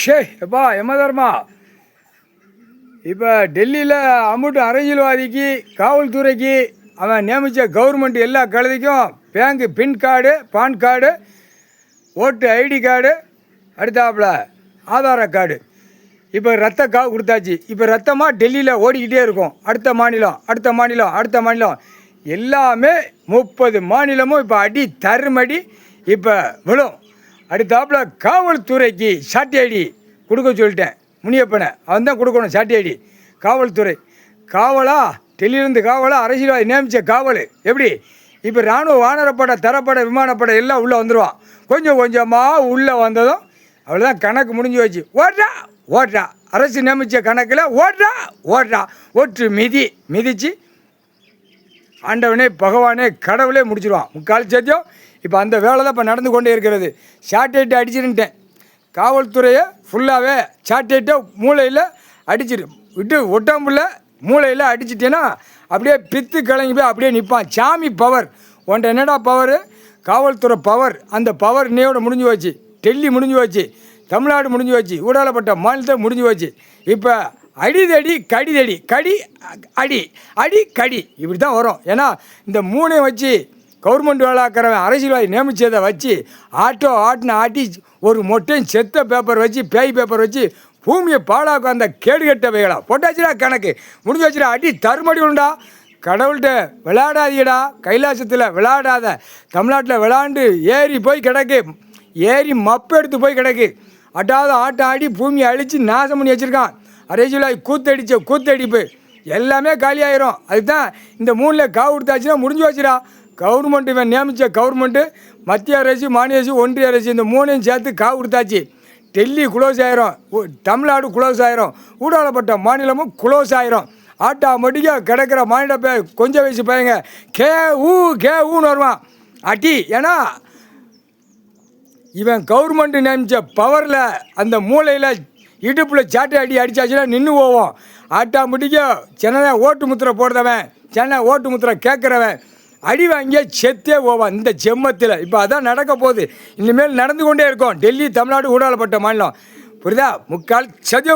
ஷே எப்பா யமதர்மா இப்போ டெல்லியில் அம்முட்டு அரசியல்வாதிக்கு காவல்துறைக்கு அவன் நியமித்த கவர்மெண்ட் எல்லா கழுதிக்கும் பேங்கு பின் கார்டு பான் கார்டு ஓட்டு ஐடி கார்டு அடுத்தாப்புல ஆதார கார்டு இப்போ ரத்த காவு கொடுத்தாச்சு. இப்போ ரத்தமாக டெல்லியில் ஓடிக்கிட்டே இருக்கும். அடுத்த மாநிலம் அடுத்த மாநிலம் அடுத்த மாநிலம் எல்லாமே 30 மாநிலமும் இப்போ அடி தருமடி இப்போ விழும். அடுத்தாப்புல காவல்துறைக்கு சாட்டி ஐடி கொடுக்க சொல்லிட்டேன். முனியப்பனை அவன் தான் கொடுக்கணும் சாட்டி ஐடி. காவல்துறை காவலா டெல்லியிலேருந்து காவலா அரசியல்வாதி நியமித்த காவல் எப்படி இப்போ இராணுவ வானரப்படை தரப்படை விமானப்படை எல்லாம் உள்ளே வந்துடுவான். கொஞ்சம் கொஞ்சமாக உள்ளே வந்ததும் அவ்வளோதான், கணக்கு முடிஞ்சு வச்சு ஓட்டா ஓட்டா அரசு நியமித்த கணக்கில் ஓட்டா ஓட்டா ஒற்று மிதித்து ஆண்டவனே பகவானே கடவுளே முடிச்சிடுவான் முக்கால் சத்தியம். இப்போ அந்த வேலை தான் இப்போ நடந்து கொண்டே இருக்கிறது. சாட்டலைட்டை அடிச்சிருந்துட்டேன். காவல்துறையை ஃபுல்லாகவே சாட்டலைட்டை மூளையில் அடிச்சிரு விட்டு ஒட்டம்புல மூளையில் அடிச்சிட்டேன்னா அப்படியே பித்து கிளங்கி போய் அப்படியே நிற்பான். சாமி பவர் உன்ட்ட என்னடா பவரு? காவல்துறை பவர். அந்த பவர் இன்னையோட முடிஞ்சு வச்சு. டெல்லி முடிஞ்சு வச்சு, தமிழ்நாடு முடிஞ்சு வச்சு, ஊடாலப்பட்ட மாநிலத்தை முடிஞ்சு வச்சு. இப்போ அடிதடி கடிதடி கடி அடி அடி கடி இப்படி தான் வரும். ஏன்னா இந்த மூணையும் வச்சு கவர்மெண்ட் வேலைக்கிறவன் அரசியல்வாதி நியமித்ததை வச்சு ஆட்டி ஒரு மொட்டையும் செத்த பேப்பர் வச்சு பேய் பேப்பர் வச்சு பூமியை பாழாக்கும் அந்த கேடுகட்ட வைகளா போட்டாச்சுடா. கணக்கு முடிஞ்சு வச்சுடா. அடி தருமடி உண்டா. கடவுள்கிட்ட விளையாடாதீடா. கைலாசத்தில் விளையாடாத. தமிழ்நாட்டில் விளையாண்டு ஏறி போய் கிடக்கு. ஏறி மப்பு எடுத்து போய் கிடக்கு. அட்டாவது ஆட்டம் ஆடி பூமியை அழித்து நாசம் பண்ணி வச்சுருக்கான். அரசியலாகி கூத்தடிப்பு எல்லாமே காலியாயிரும். அதுதான் இந்த மூணில் காவு கொடுத்தாச்சுன்னா முடிஞ்சு வச்சுடா. கவர்மெண்ட் இவன் நியமித்த கவர்மெண்ட்டு மத்திய அரசு மாநில அரசு ஒன்றிய அரசு இந்த மூணையும் சேர்த்து காவு கொடுத்தாச்சு. டெல்லி குளோஸ் ஆயிரும், தமிழ்நாடு குளோஸ் ஆயிரும், ஊடாலப்பட்ட மாநிலமும் குளோஸ் ஆயிரும். ஆட்டாமட்டிக்க கிடக்கிற மாநில கொஞ்சம் வயசு பையங்க ஊன்னு வருவான் அட்டி. ஏன்னா இவன் கவர்மெண்ட் நியமித்த பவரில் அந்த மூளையில் இடுப்பில் சாட்டை அடித்தாச்சுன்னா நின்று போவோம். ஆட்டாமட்டிக்க சென்னை ஓட்டு முத்திரை போடுறவன், சென்னை ஓட்டு முத்திரை கேட்குறவன் அடி வாங்கிய செத்தே போவான் இந்த செம்மத்தில். இப்போ அதான் நடக்க போகுது. இனிமேல் நடந்து கொண்டே இருக்கும். டெல்லி தமிழ்நாடு ஊடாலப்பட்ட மாநிலம் புரியுதா? முக்கால் சதியம்.